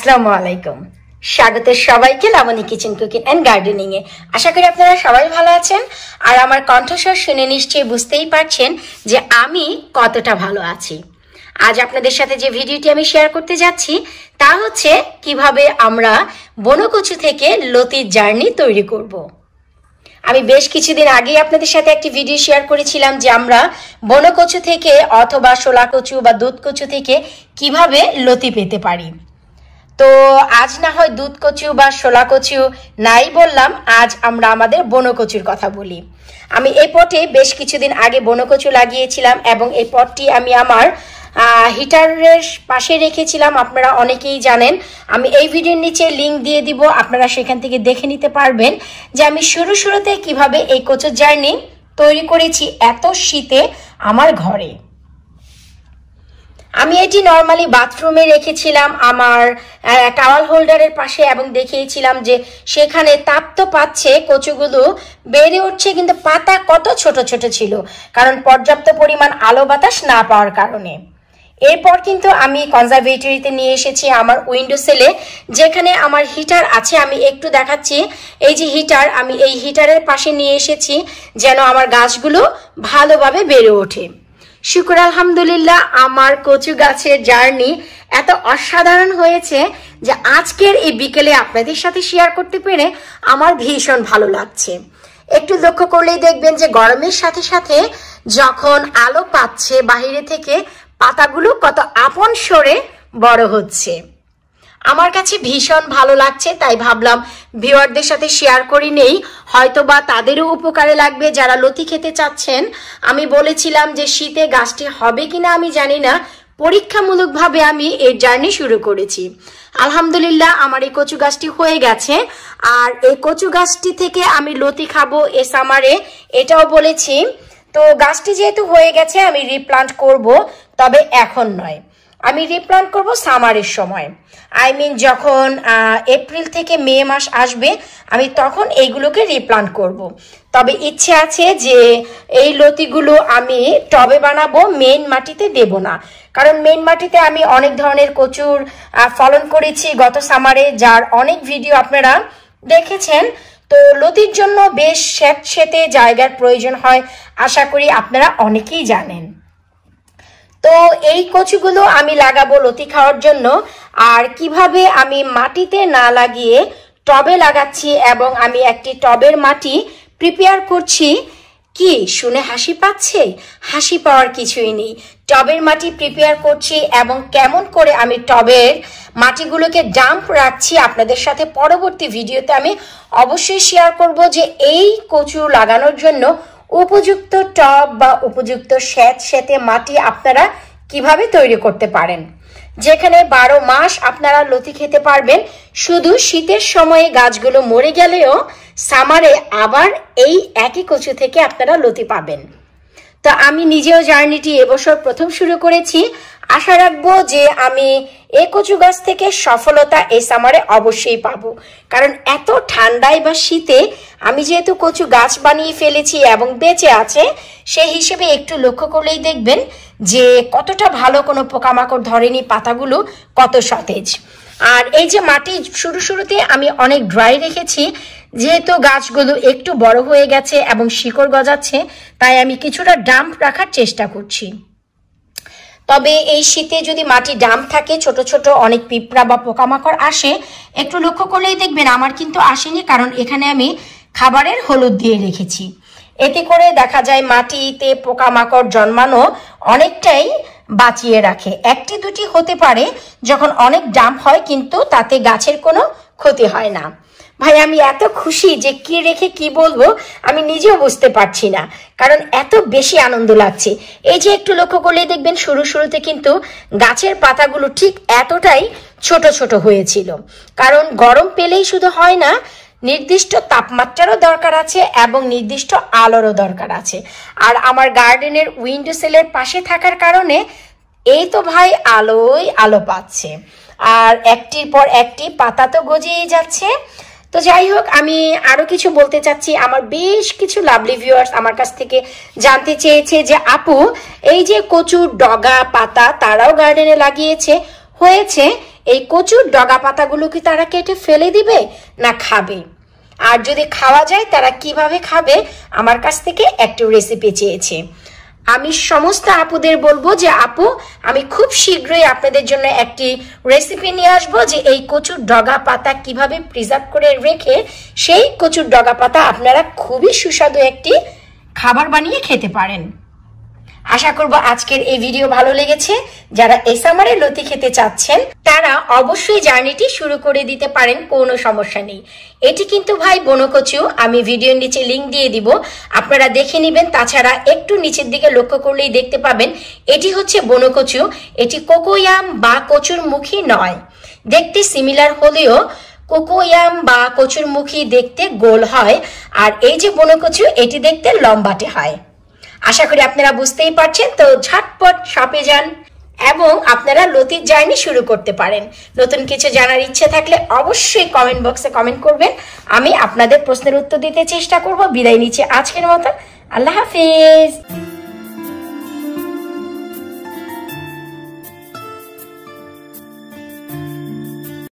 আসসালামু আলাইকুম। স্বাগত সবাইকে Laboni kitchen cooking and gardening এ। আশা করি আপনারা সবাই ভালো আছেন আর আমার কণ্ঠস্বর শুনে নিশ্চয়ই বুঝতেই পারছেন যে আমি কতটা ভালো আছি। আজ আপনাদের সাথে যে ভিডিওটি আমি শেয়ার করতে যাচ্ছি তা হচ্ছে কিভাবে আমরা বনকচু থেকে লতির জার্নি তৈরি করব। আমি বেশ কিছুদিন আগে আপনাদের সাথে একটি ভিডিও শেয়ার করেছিলাম যে আমরা বনকচু থেকে অথবা শোলা কচু বা দুধ কচু থেকে কিভাবে লতি পেতে পারি। তো আজ না হয় দুধ কচু বা শোলা কচু নাই বললাম, আজ আমরা আমাদের বনকচুর কথা বলি। আমি এই পটে বেশ কিছুদিন আগে বনকচু লাগিয়েছিলাম এবং এই পটটি আমি আমার হিটারের পাশে রেখেছিলাম। আপনারা অনেকেই জানেন, আমি এই ভিডিওর নিচে লিংক দিয়ে দিব, আপনারা সেখান থেকে দেখে নিতে পারবেন যে আমি শুরুতে কিভাবে এই কচুর জার্নি তৈরি করেছি এত শীতে আমার ঘরে। আমি এটি নর্মালি বাথরুমে রেখেছিলাম আমার টাওয়াল হোল্ডারের পাশে এবং দেখিয়েছিলাম যে সেখানে তাপ তো পাচ্ছে, কচুগুলো বেড়ে উঠছে, কিন্তু পাতা কত ছোট ছোট ছিল, কারণ পর্যাপ্ত পরিমাণ আলো বাতাস না পাওয়ার কারণে। এরপর কিন্তু আমি কনজারভেটরিতে নিয়ে এসেছি আমার উইন্ডো সেলে, যেখানে আমার হিটার আছে। আমি একটু দেখাচ্ছি, এই যে হিটার, আমি এই হিটারের পাশে নিয়ে এসেছি যেন আমার গাছগুলো ভালোভাবে বেড়ে ওঠে। শুকর আলহামদুলিল্লাহ, আমার কচু গাছের জার্নি এত অসাধারণ হয়েছে যে আজকের এই বিকেলে আপনাদের সাথে শেয়ার করতে পেরে আমার ভীষণ ভালো লাগছে। একটু লক্ষ্য করলেই দেখবেন যে গরমের সাথে সাথে যখন আলো পাচ্ছে বাহিরে থেকে, পাতাগুলো কত আপন সরে বড় হচ্ছে। আমার কাছে ভীষণ ভালো লাগছে, তাই ভাবলাম ভিউয়ারদের সাথে শেয়ার করি নেই, হয়তোবা তাদেরও উপকারে লাগবে যারা লতি খেতে চাচ্ছেন। আমি বলেছিলাম যে শীতে গাছটি হবে কিনা আমি জানি না, পরীক্ষামূলকভাবে আমি এই জার্নি শুরু করেছি। আলহামদুলিল্লাহ আমার এই কচু গাছটি হয়ে গেছে, আর এই কচু গাছটি থেকে আমি লতি খাবো এ সামারে, এটাও বলেছি। তো গাছটি যেহেতু হয়ে গেছে আমি রিপ্লান্ট করব, তবে এখন নয়, আমি রিপ্লান্ট করব সামারের সময়। যখন এপ্রিল থেকে মে মাস আসবে আমি তখন এইগুলোকে রিপ্লান্ট করব। তবে ইচ্ছে আছে যে এই লতিগুলো আমি টবে বানাবো, মেইন মাটিতে দেব না, কারণ মেইন মাটিতে আমি অনেক ধরনের কচুর ফলন করেছি গত সামারে, যার অনেক ভিডিও আপনারা দেখেছেন। তো লতির জন্য বেশ স্যাঁতসেঁতে জায়গার প্রয়োজন হয়, আশা করি আপনারা অনেকেই জানেন। তো এই কচুগুলো আমি লাগাবো লতি খাওয়ার জন্য। আর কিভাবে আমি মাটিতে না লাগিয়ে টবে লাগাচ্ছি এবং আমি একটি টবের মাটি প্রিপেয়ার করছি, কি শুনে হাসি পাচ্ছে? হাসি পাওয়ার কিছুই নেই। টবের মাটি প্রিপেয়ার করছি এবং কেমন করে আমি টবের মাটিগুলোকে ডাম্প রাখছি আপনাদের সাথে পরবর্তী ভিডিওতে আমি অবশ্যই শেয়ার করব যে এই কচু লাগানোর জন্য উপযুক্ত টব বা উপযুক্ত স্যাঁতসেঁতে মাটি আপনারা কিভাবে তৈরি করতে পারেন, যেখানে 12 মাস আপনারা লতি খেতে পারবেন। শুধু শীতের সময়ে গাছগুলো মরে গেলেও সামারে আবার এই একই কচু থেকে আপনারা লতি পাবেন। তো আমি নিজেও জার্নিটি এবছর প্রথম শুরু করেছি, আশা রাখবো যে আমি এই কচু গাছ থেকে সফলতা এই সামারে অবশ্যই পাবো, কারণ এত ঠান্ডায় বা শীতে আমি যেহেতু কচু গাছ বানিয়ে ফেলেছি এবং বেঁচে আছে, সেই হিসেবে একটু লক্ষ্য করলেই দেখবেন যে কতটা ভালো, কোনো পোকামাকড় ধরেনি, পাতাগুলো কত সতেজ। আর এই যে মাটি শুরুতে আমি অনেক ড্রাই রেখেছি, যেহেতু গাছগুলো একটু বড় হয়ে গেছে এবং শিকড় গজাচ্ছে, তাই আমি কিছুটা ডাম্প রাখার চেষ্টা করছি। তবে এই শীতে যদি মাটি ডাম্প থাকে, ছোট ছোট অনেক পিঁপড়া বা পোকামাকড় আসে, একটু লক্ষ্য করলেই দেখবেন আমার কিন্তু আসেনি, কারণ এখানে আমি খাবারের হলুদ দিয়ে রেখেছি। এতে করে দেখা যায় মাটিতে পোকামাকড় জন্মানো অনেকটাই বাঁচিয়ে রাখে। একটি দুটি হতে পারে যখন অনেক ডাম্প হয়, কিন্তু তাতে গাছের কোনো ক্ষতি হয় না। ভাই আমি এত খুশি যে কি রেখে কি বলবো আমি নিজেও বুঝতে পারছি না, কারণ এত বেশি আনন্দ লাগছে। এই যে একটু লক্ষ্য করলেই দেখবেন শুরুতে কিন্তু গাছের পাতাগুলো ঠিক এতটাই ছোট ছোট হয়েছিল, কারণ গরম পেলেই শুধু হয় না, নির্দিষ্ট তাপমাত্রারও দরকার আছে এবং নির্দিষ্ট আলোরও দরকার আছে। আর আমার গার্ডেনের উইন্ডো সেলের পাশে থাকার কারণে এই তো ভাই আলোয় আলো পাচ্ছে, আর একটির পর একটি পাতা তো গজিয়ে যাচ্ছে। তো যাই হোক, আমি আরো কিছু বলতে চাচ্ছি। আমার বেশ কিছু লাভলি ভিউয়ার্স আমার কাছ থেকে জানতে চেয়েছে যে আপু, এই যে কচুর ডগা পাতা তারাও গার্ডেনে লাগিয়েছে, হয়েছে, এই কচুর ডগা পাতাগুলো কি তারা কেটে ফেলে দিবে না খাবে, আর যদি খাওয়া যায় তারা কিভাবে খাবে, আমার কাছ থেকে একটু রেসিপি চেয়েছে। আমি সমস্ত আপুদের বলবো যে আপু, আমি খুব শীঘ্রই আপনাদের জন্য একটি রেসিপি নিয়ে আসবো যে এই কচুর ডগা পাতা কিভাবে প্রিজার্ভ করে রেখে সেই কচুর ডগা পাতা আপনারা খুবই সুস্বাদু একটি খাবার বানিয়ে খেতে পারেন। আশা করব আজকের এই ভিডিও ভালো লেগেছে। যারা এই সামারে লতি খেতে চাচ্ছেন তারা অবশ্যই জার্নিটি শুরু করে দিতে পারেন, কোনো সমস্যা নেই। এটি কিন্তু ভাই বনকচু, আমি ভিডিওর নিচে লিংক দিয়ে দিব, আপনারা দেখে নেবেন। তাছাড়া একটু নিচের দিকে লক্ষ্য করলেই দেখতে পাবেন এটি হচ্ছে বনকচু। এটি কোকোয়াম বা কচুর মুখী নয়, দেখতে সিমিলার হলেও কোকোয়াম বা কচুর মুখী দেখতে গোল হয়, আর এই যে বনকচু এটি দেখতে লম্বাটে হয়। আশা করি আপনারা বুঝতেই পারছেন। তো ঝটপট শপে যান এবং আপনারা লতির জার্নি শুরু করতে পারেন। নতুন কিছু জানার ইচ্ছে থাকলে অবশ্যই কমেন্ট বক্সে কমেন্ট করবেন, আমি আপনাদের প্রশ্নের উত্তর দিতে চেষ্টা করব। বিদায় নিচ্ছি আজকের মতো, আল্লাহ হাফিজ।